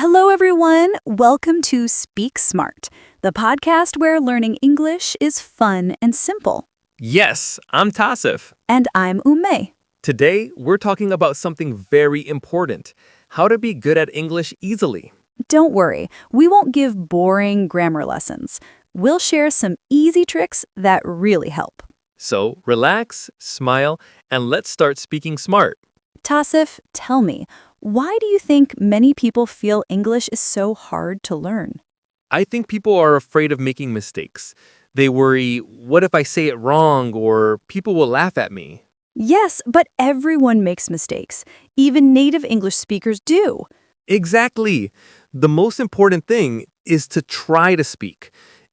Hello, everyone. Welcome to Speak Smart, the podcast where learning English is fun and simple. Yes, I'm Tasif. And I'm Umme. Today, we're talking about something very important, how to be good at English easily. Don't worry, we won't give boring grammar lessons. We'll share some easy tricks that really help. So relax, smile, and let's start speaking smart. Tasif, tell me, why do you think many people feel English is so hard to learn? I think people are afraid of making mistakes. They worry, what if I say it wrong or people will laugh at me? Yes, but everyone makes mistakes. Even native English speakers do. Exactly. The most important thing is to try to speak.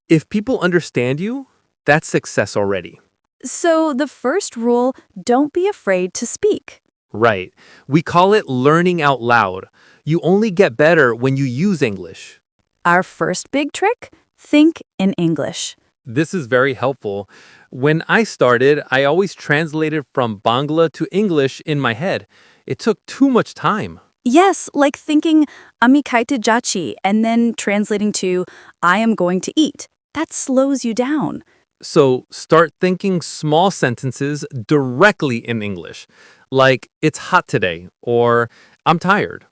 If people understand you, that's success already. So the first rule, don't be afraid to speak. Right. We call it learning out loud. You only get better when you use English. Our first big trick, think in English. This is very helpful. When I started, I always translated from Bangla to English in my head. It took too much time. Yes, like thinking "Ami khaite jachi" and then translating to "I am going to eat." That slows you down. So start thinking small sentences directly in English, like it's hot today or I'm tired.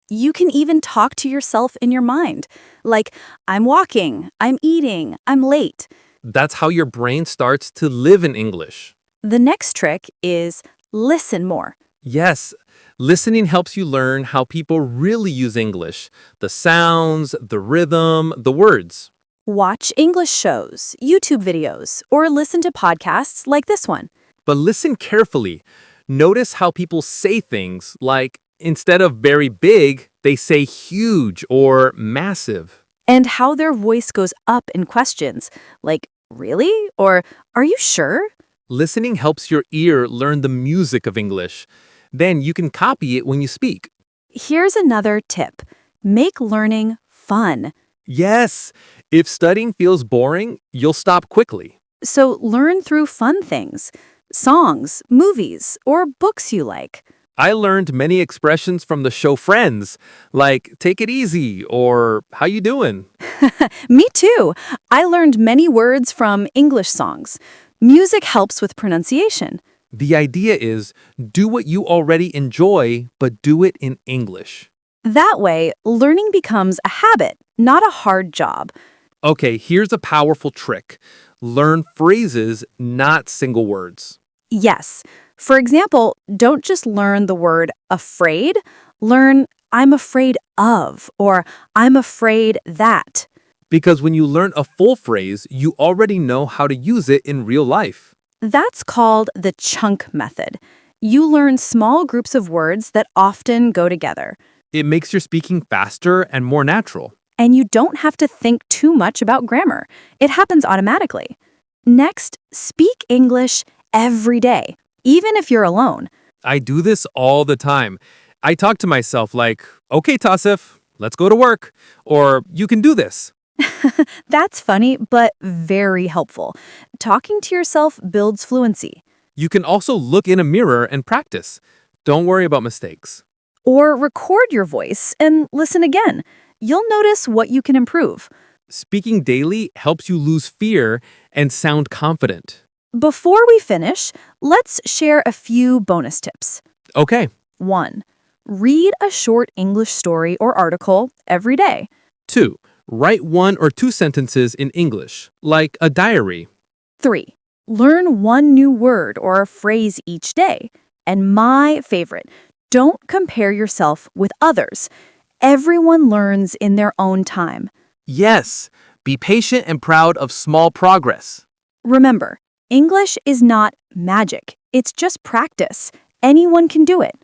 You can even talk to yourself in your mind, like "I'm walking, I'm eating, I'm late." That's how your brain starts to live in English. The next trick is listen more. Yes, listening helps you learn how people really use English, the sounds, the rhythm, the words. Watch English shows, YouTube videos, or listen to podcasts like this one. But listen carefully. Notice how people say things like, instead of very big, they say huge or massive. And how their voice goes up in questions, like, really? Or, are you sure? Listening helps your ear learn the music of English. Then you can copy it when you speak. Here's another tip. Make learning fun. Yes, if studying feels boring, you'll stop quickly. So learn through fun things, songs, movies, or books you like. I learned many expressions from the show Friends, like take it easy or how you doing? Me too. I learned many words from English songs. Music helps with pronunciation. The idea is do what you already enjoy, but do it in English. That way, learning becomes a habit, not a hard job. Okay, here's a powerful trick. Learn phrases, not single words. Yes. For example, don't just learn the word afraid. Learn I'm afraid of or I'm afraid that. Because when you learn a full phrase, you already know how to use it in real life. That's called the chunk method. You learn small groups of words that often go together. It makes your speaking faster and more natural. And you don't have to think too much about grammar. It happens automatically. Next, speak English every day, even if you're alone. I do this all the time. I talk to myself like, okay, Tasif, let's go to work. Or you can do this. That's funny, but very helpful. Talking to yourself builds fluency. You can also look in a mirror and practice. Don't worry about mistakes. Or record your voice and listen again. You'll notice what you can improve. Speaking daily helps you lose fear and sound confident. Before we finish, let's share a few bonus tips. Okay. 1. Read a short English story or article every day. 2. Write 1 or 2 sentences in English, like a diary. 3. Learn one new word or a phrase each day. And my favorite, don't compare yourself with others. Everyone learns in their own time. Yes, be patient and proud of small progress. Remember, English is not magic. It's just practice. Anyone can do it.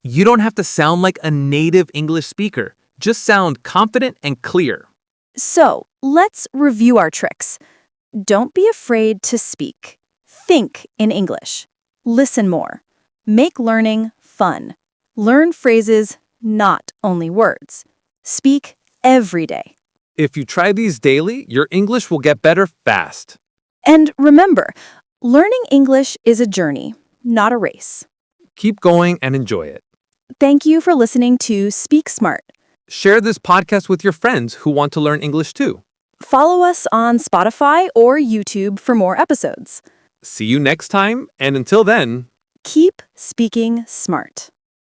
You don't have to sound like a native English speaker. Just sound confident and clear. So, let's review our tricks. Don't be afraid to speak. Think in English. Listen more. Make learning fun. Learn phrases, not only words. Speak every day. If you try these daily, your English will get better fast. And remember, learning English is a journey, not a race. Keep going and enjoy it. Thank you for listening to Speak Smart. Share this podcast with your friends who want to learn English too. Follow us on Spotify or YouTube for more episodes. See you next time, and until then, Keep speaking smart.